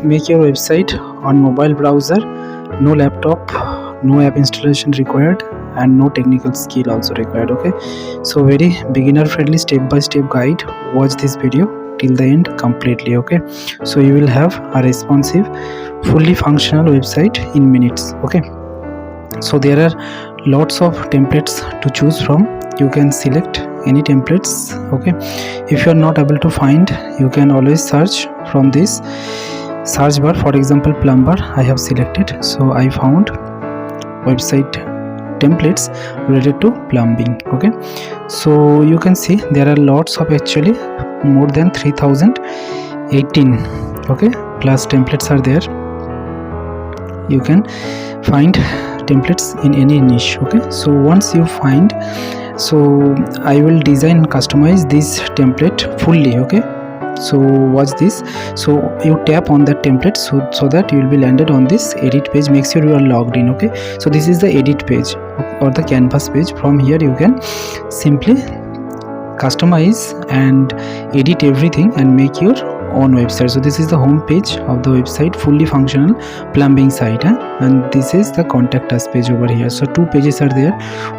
Make your website on mobile browser, no laptop, no app installation required, and no technical skill also required. Okay, so very beginner friendly step by step guide. Watch this video till the end completely. Okay, so you will have a responsive, fully functional website in minutes. Okay, so there are lots of templates to choose from. You can select any templates. Okay, if you are not able to find, you can always search from this search bar. For example, plumber I have selected, so I found website templates related to plumbing. Okay, so you can see there are lots of, actually more than 3018, okay, plus templates are there. You can find templates in any niche. Okay, so once you find, so I will design customize this template fully. Okay, so watch this. So you tap on that template, so that you will be landed on this edit page. Make sure you are logged in. Okay, so this is the edit page or the canvas page. From here you can simply customize and edit everything and make your own website. So this is the home page of the website, fully functional plumbing site, and this is the contact us page over here. So two pages are there,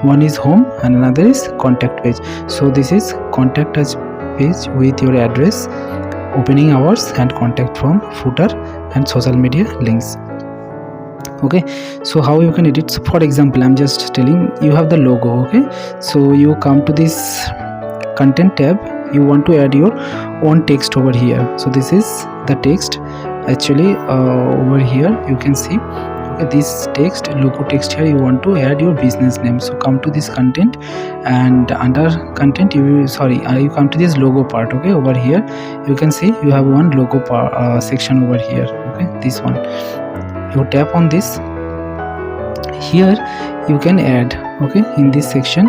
one is home and another is contact page. So this is contact us page with your address, opening hours and contact form, footer and social media links. Okay, so how you can edit? So for example, I'm just telling, you have the logo. Okay, so you come to this content tab, you want to add your own text over here. So this is the text, actually over here you can see. Okay, this text, logo text, here you want to add your business name. So come to this content, and under content you come to this logo part. Okay, over here you can see you have one logo section over here. Okay, this one, you tap on this. Here you can add, okay, in this section,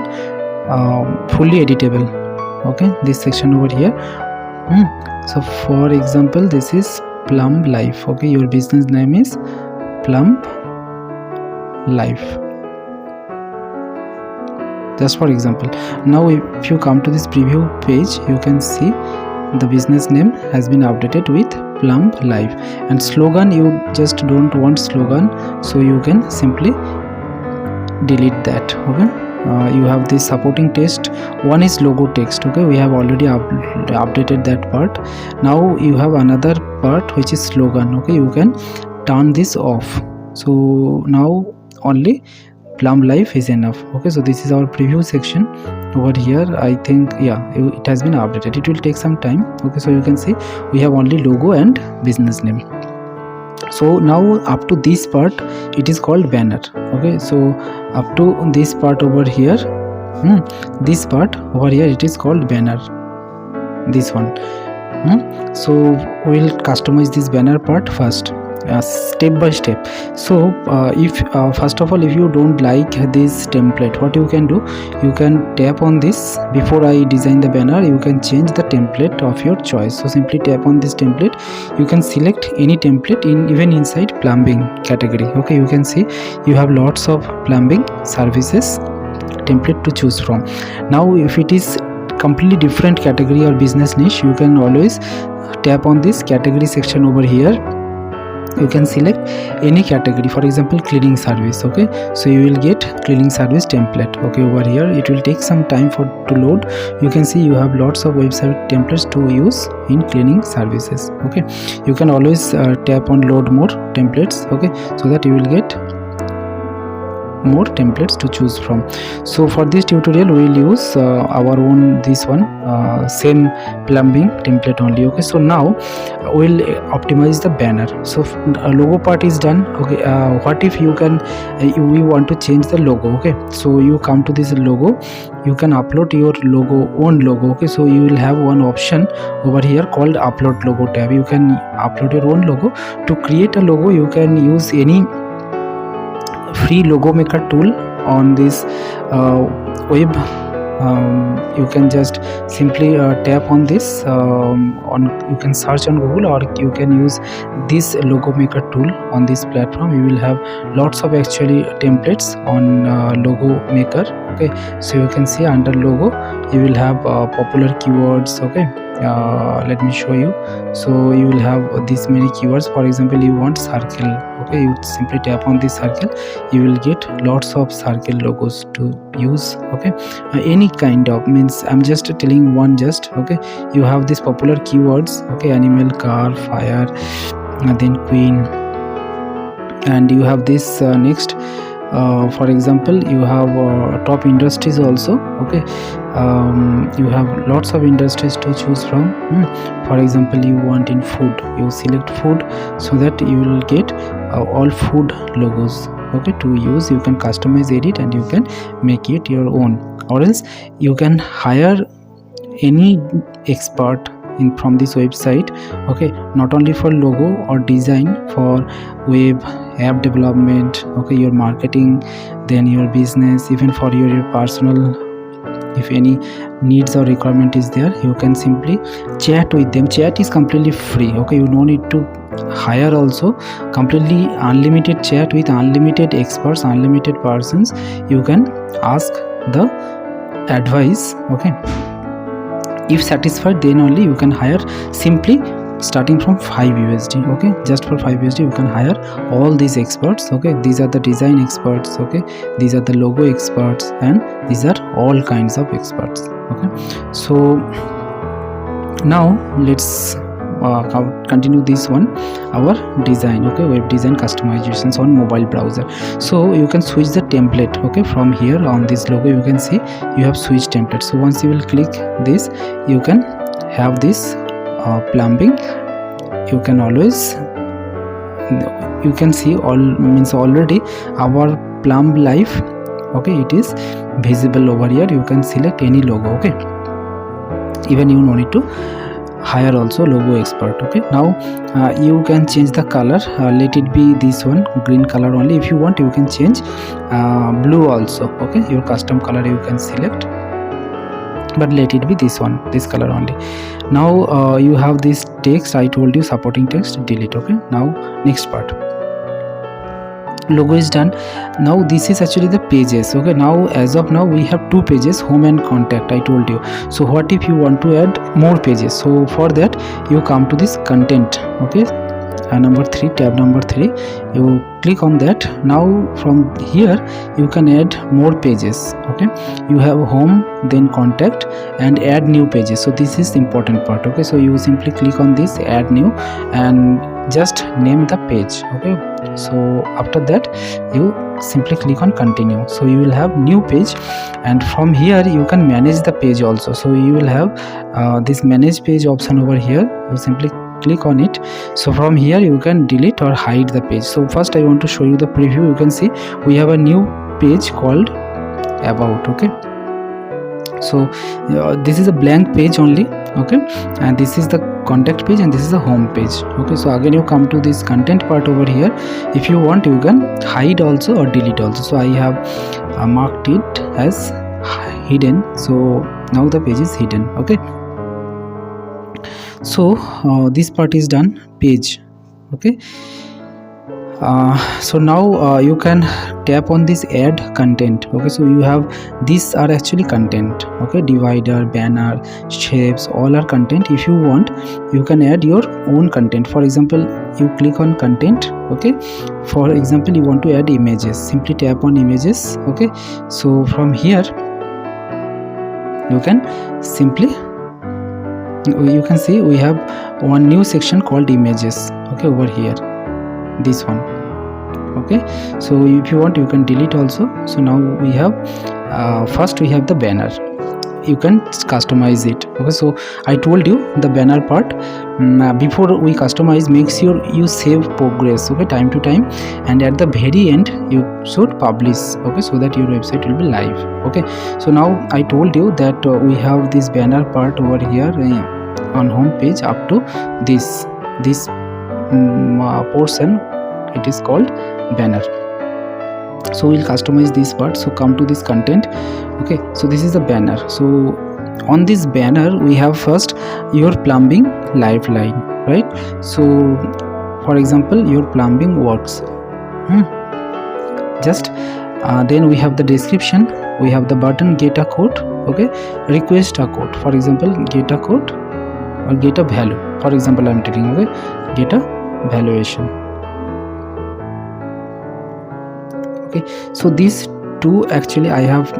fully editable. Okay, this section over here. So for example, this is Plum Life. Okay, your business name is Plum Life, just for example. Now if you come to this preview page, you can see the business name has been updated with Plum Life. And slogan, you just don't want slogan, so you can simply delete that. Okay, you have this supporting text, one is logo text. Okay, we have already updated that part. Now you have another part which is slogan. Okay, you can turn this off. So now only Plum Life is enough. Okay, so this is our preview section over here. I think, yeah, it has been updated. It will take some time. Okay, so you can see we have only logo and business name. So now up to this part, it is called banner. Okay, so up to this part over here, this part over here, it is called banner, this one. So we'll customize this banner part first, step by step. So if first of all, if you don't like this template, what you can do, you can tap on this. Before I design the banner, you can change the template of your choice. So simply tap on this template. You can select any template even inside plumbing category. Okay, you can see you have lots of plumbing services template to choose from. Now if it is completely different category or business niche, you can always tap on this category section over here. You can select any category, for example cleaning service. Okay, so you will get cleaning service template. Okay, over here it will take some time to load. You can see you have lots of website templates to use in cleaning services. Okay, you can always tap on load more templates. Okay, so that you will get more templates to choose from. So for this tutorial we will use our own, this one, same plumbing template only. Okay, so now we'll optimize the banner. So logo part is done. Okay, what if you can we want to change the logo? Okay, so you come to this logo, you can upload your own logo. Okay, so you will have one option over here called upload logo tab. You can upload your own logo. To create a logo, you can use any free logo maker tool on this web. You can just simply tap on this, you can search on Google, or you can use this logo maker tool on this platform. You will have lots of actually templates on logo maker. Okay, so you can see under logo you will have popular keywords. Okay, let me show you. So you will have this many keywords. For example, you want circle, okay, you simply tap on this circle, you will get lots of circle logos to use, okay. Any kind of, means I'm just telling one, just okay. You have these popular keywords, okay, animal, car, fire, and then queen, and you have this next, for example, you have top industries also, okay. You have lots of industries to choose from. For example, you want in food, you select food, so that you will get all food logos, okay, to use. You can customize, edit, and you can make it your own, or else you can hire any expert in from this website, okay, not only for logo or design, for web app development, okay, your marketing, then your business, even for your personal, if any needs or requirement is there, you can simply chat with them. Chat is completely free, okay, you no need to hire also. Completely unlimited chat with unlimited experts, unlimited persons. You can ask the advice, okay. If satisfied, then only you can hire, simply starting from 5 USD, okay. Just for 5 USD you can hire all these experts, okay. These are the design experts, okay, these are the logo experts, and these are all kinds of experts, okay. So now let's continue this one, our design, okay, web design customizations on mobile browser. So you can switch the template, okay. From here on this logo you can see you have switch template. So once you will click this, you can have this plumbing. You can always, you can see all, means already our plumb life, okay, it is visible over here. You can select any logo, okay, even you no need to hire also logo expert, okay. Now you can change the color, let it be this one, green color only. If you want, you can change blue also, okay. Your custom color you can select, but let it be this one, this color only. Now you have this text, I told you, supporting text, delete, okay. Now next part, logo is done. Now this is actually the pages, okay. Now as of now we have 2 pages, home and contact, I told you. So what if you want to add more pages? So for that you come to this content, okay, number 3, tab number 3, you click on that. Now from here you can add more pages, okay. You have home, then contact, and add new pages. So this is the important part, okay. So you simply click on this add new and just name the page, okay. So after that you simply click on continue. So you will have new page, and from here you can manage the page also. So you will have this manage page option over here. You simply click on it. So from here you can delete or hide the page. So first I want to show you the preview. You can see we have a new page called about, okay. So this is a blank page only, okay, and this is the contact page, and this is the home page, okay. So again you come to this content part over here. If you want, you can hide also or delete also. So I have marked it as hidden. So now the page is hidden, okay. So this part is done, page, okay. So now you can tap on this add content, okay. So you have, these are actually content, okay, divider, banner, shapes, all are content. If you want, you can add your own content. For example, you click on content, okay. For example, you want to add images, simply tap on images, okay. So from here you can simply, you can see we have one new section called images, okay, over here, this one, okay. So if you want, you can delete also. So now we have first we have the banner. You can customize it, okay. So I told you the banner part, before we customize, make sure you save progress, okay, time to time, and at the very end you should publish, okay, so that your website will be live, okay. So now I told you that we have this banner part over here on home page up to this portion, it is called banner. So we'll customize this part. So come to this content, okay. So this is the banner. So on this banner we have first your plumbing lifeline, right? So for example, your plumbing works, just then we have the description, we have the button get a quote, okay, request a quote. For example, get a quote, or get a value. For example, I'm taking, okay, get a valuation. Okay, so these two actually I have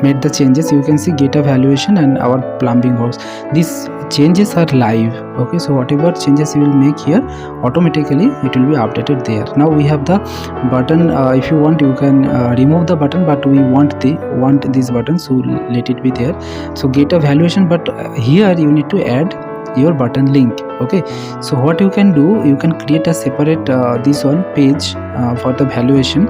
made the changes. You can see get a valuation and our plumbing works. These changes are live. Okay, so whatever changes you will make here, automatically it will be updated there. Now we have the button. If you want, you can remove the button, but we want this button, so let it be there. So get a valuation, but here you need to add your button link. Okay, so what you can do, you can create a separate this one page for the valuation,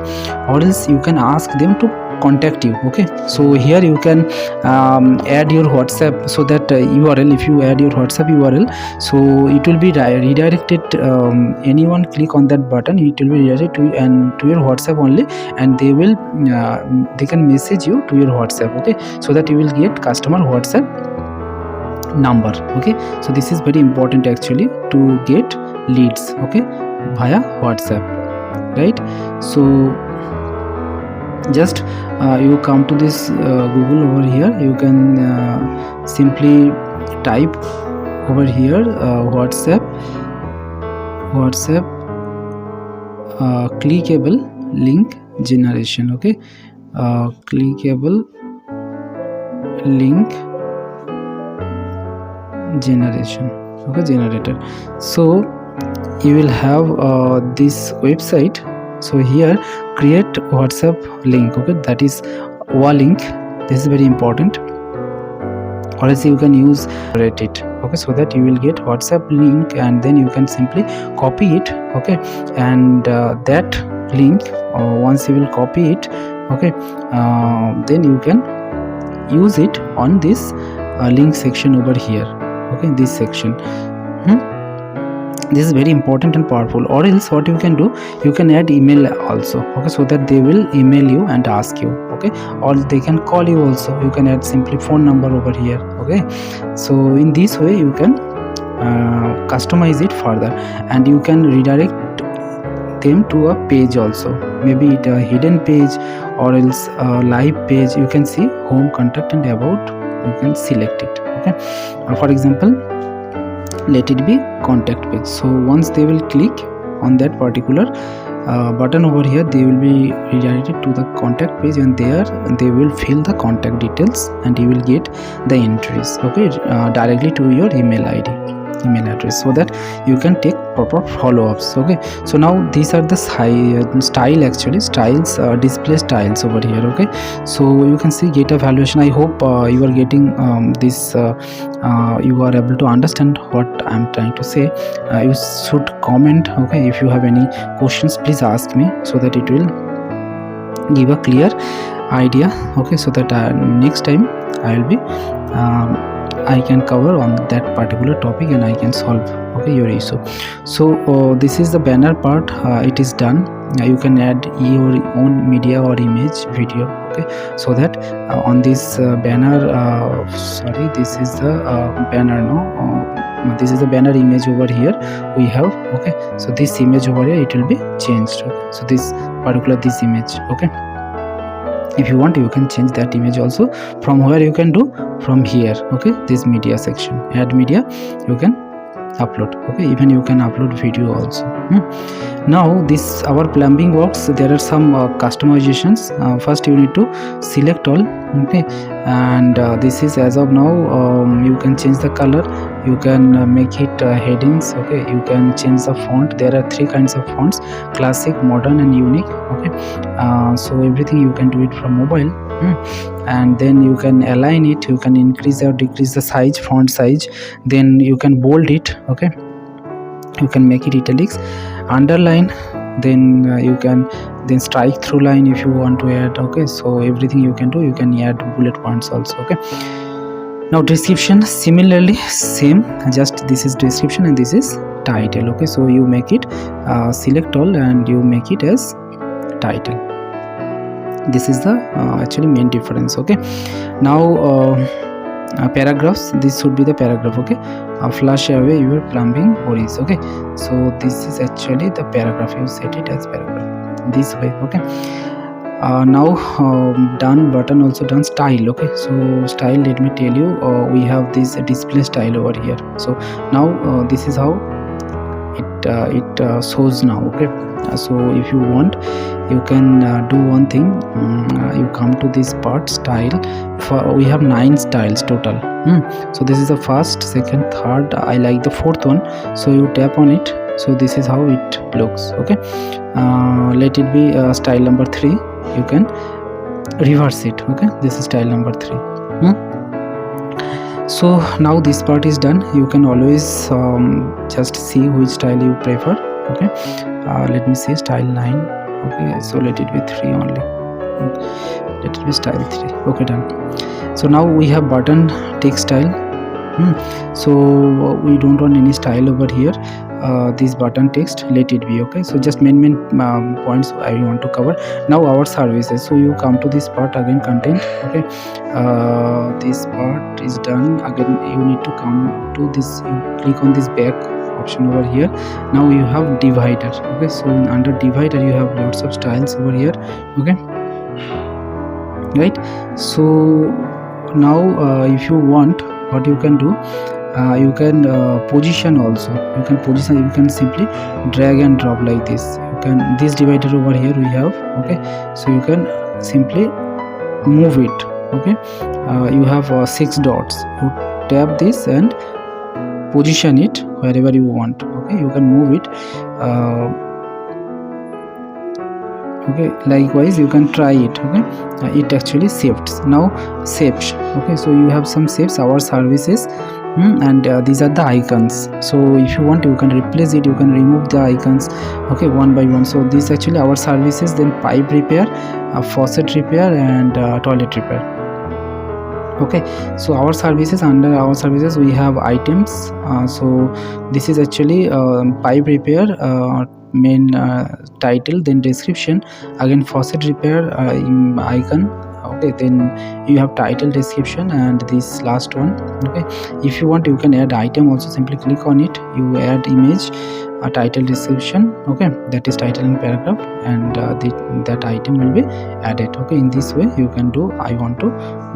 or else you can ask them to contact you. Okay, so here you can add your WhatsApp, so that URL, if you add your WhatsApp URL, so it will be redirected. Anyone click on that button, it will be redirected to you and to your WhatsApp only, and they can message you to your WhatsApp. Okay, so that you will get customer WhatsApp number. Okay, so this is very important actually to get leads, okay, via WhatsApp, right? So just you come to this Google over here, you can simply type over here WhatsApp clickable link generation. Okay, clickable link generation, okay, generator. So you will have this website. So here create WhatsApp link, okay, that is WA link. This is very important, or else you can use it. Okay, so that you will get WhatsApp link, and then you can simply copy it. Okay, and that link, once you will copy it, okay, then you can use it on this link section over here. Okay, this section. This is very important and powerful. Or else what you can do, you can add email also. Okay, so that they will email you and ask you. Okay, or they can call you also. You can add simply phone number over here. Okay, so in this way you can customize it further, and you can redirect them to a page also, maybe it a hidden page, or else a live page. You can see home, contact and about. You can select it. Okay, for example, let it be contact page. So once they will click on that particular button over here, they will be redirected to the contact page, and there they will fill the contact details, and you will get the entries, okay, directly to your email address, so that you can take proper follow-ups. Okay, so now these are the style actually styles, display styles over here. Okay, so you can see get a valuation. I hope you are getting this, you are able to understand what I'm trying to say. You should comment. Okay, if you have any questions, please ask me, so that it will give a clear idea. Okay, so that next time I will be I can cover on that particular topic, and I can solve, okay, your issue. So this is the banner part. It is done. You can add your own media or image, video. Okay, so that on this banner, sorry, this is the banner. No, this is the banner image over here we have. Okay, so this image over here, it will be changed. Okay? So this image. Okay, if you want, you can change that image also. From where you can do, from here. Okay, this media section, add media, you can upload. Okay, even you can upload video also. Now this our plumbing works. There are some customizations. First you need to select all. Okay, and this is as of now. You can change the color, you can make it headings. Okay, you can change the font. There are 3 kinds of fonts: classic, modern and unique. Okay, so everything you can do it from mobile. And then you can align it, you can increase or decrease the size, font size, then you can bold it. Okay, you can make it italics, underline, then you can then strike through line if you want to add. Okay, so everything you can do. You can add bullet points also. Okay, now description, similarly same, just this is description and this is title. Okay, so you make it select all and you make it as title. This is the actually main difference. Okay, now paragraphs, this should be the paragraph. Okay, flush away your plumbing worries. Okay, so this is actually the paragraph. You set it as paragraph this way. Okay, Now done button also done. Style, okay, so style, let me tell you, we have this display style over here. So now this is how it shows now, okay. So if you want, you can do one thing. You come to this part style. We have 9 styles total. So this is the first, second, third, I like the fourth one, so you tap on it. So this is how it looks, okay. Let it be style number 3. You can reverse it, okay. This is style number 3. So now this part is done. You can always just see which style you prefer, okay. Let me see style 9, okay. So let it be 3 only. Let it be style 3, okay, done. So now we have button text style. So we don't want any style over here. This button text, let it be, okay. So just main points I want to cover. Now our services. So you come to this part again, content, okay. This part is done. Again you need to come to this, you click on this back option over here. Now you have divider, okay. So under divider you have lots of styles over here, okay, right. So now if you want, what you can do, you can position also. You can position, you can simply drag and drop like this. You can, this divider over here we have, okay. So you can simply move it, okay. You have 6 dots. You tap this and position it wherever you want, okay. You can move it, okay. Likewise you can try it, okay. It actually shifts. Now shapes, okay. So you have some shapes, our services, and these are the icons. So if you want, you can replace it, you can remove the icons, okay, one by one. So this actually our services. Then pipe repair, faucet repair, and toilet repair, okay. So our services, under our services we have items. So this is actually pipe repair, main title, then description, again faucet repair, icon, okay. Then you have title, description, and this last one, okay. If you want, you can add item also. Simply click on it, you add image, a title, description, okay. That is title and paragraph, and that item will be added, okay. In this way you can do. I want to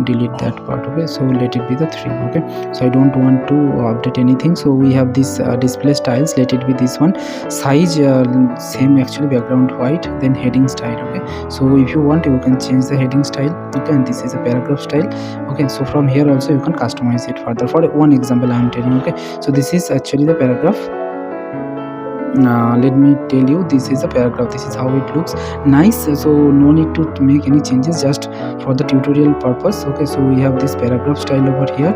delete that part, okay. So let it be the 3, okay. So I don't want to update anything. So we have this display styles, let it be this one. Size, same actually, background white. Then heading style, okay. So if you want, you can change the heading style, okay. And this is a paragraph style, okay. So from here also you can customize it further. For one example I am telling, okay. So this is actually the paragraph. Let me tell you, this is a paragraph. This is how it looks nice. So no need to make any changes, just for the tutorial purpose, okay. So we have this paragraph style over here.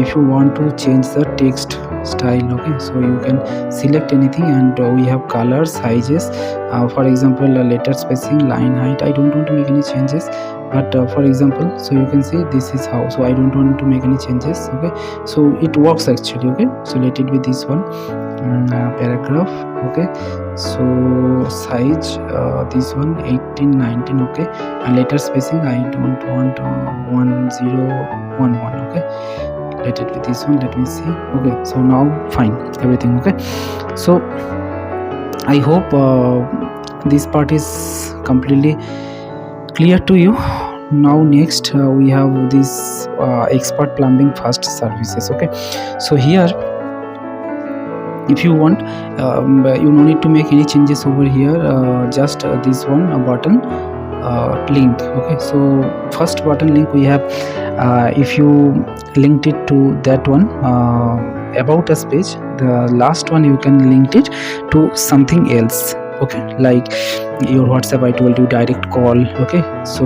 If you want to change the text style, okay, so you can select anything, and we have colors, sizes, for example letter spacing, line height. I don't want to make any changes, but for example, so you can see this is how. So I don't want to make any changes, okay. So it works actually, okay. So let it be this one, paragraph, okay. So size, this one 18, 19, okay. And letter spacing, I don't want 1011, okay. Let it be this one. Let me see, okay. So now fine, everything okay. So I hope this part is completely clear to you. Now next we have this expert plumbing fast services, okay. So here, if you want, you no need to make any changes over here. Just this one button link, okay. So first button link we have, if you linked it to that one, about us page, the last one you can link it to something else, okay, like your WhatsApp, I told you, direct call, okay. So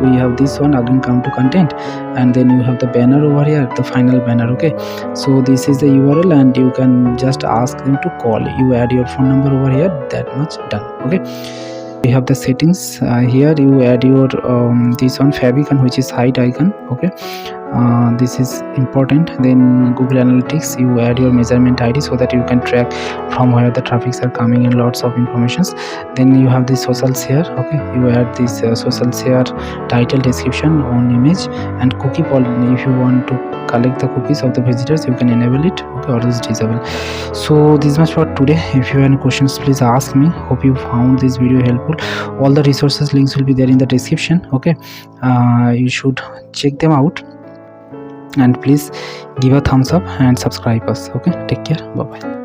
we have this one. Again come to content, and then you have the banner over here, the final banner, okay. So this is the URL, and you can just ask them to call. You add your phone number over here, that much done, okay. We have the settings, here you add your this one favicon, which is height icon, okay. this is important. Then Google Analytics, you add your measurement ID so that you can track from where the traffics are coming and lots of informations. Then you have the social share. Okay, you add this social share title, description, on image, and cookie policy. If you want to collect the cookies of the visitors, you can enable it, okay, or else disable. So this much for today. If you have any questions, please ask me. Hope you found this video helpful. All the resources links will be there in the description. Okay, you should check them out, and please give a thumbs up and subscribe us. Okay, take care, bye bye.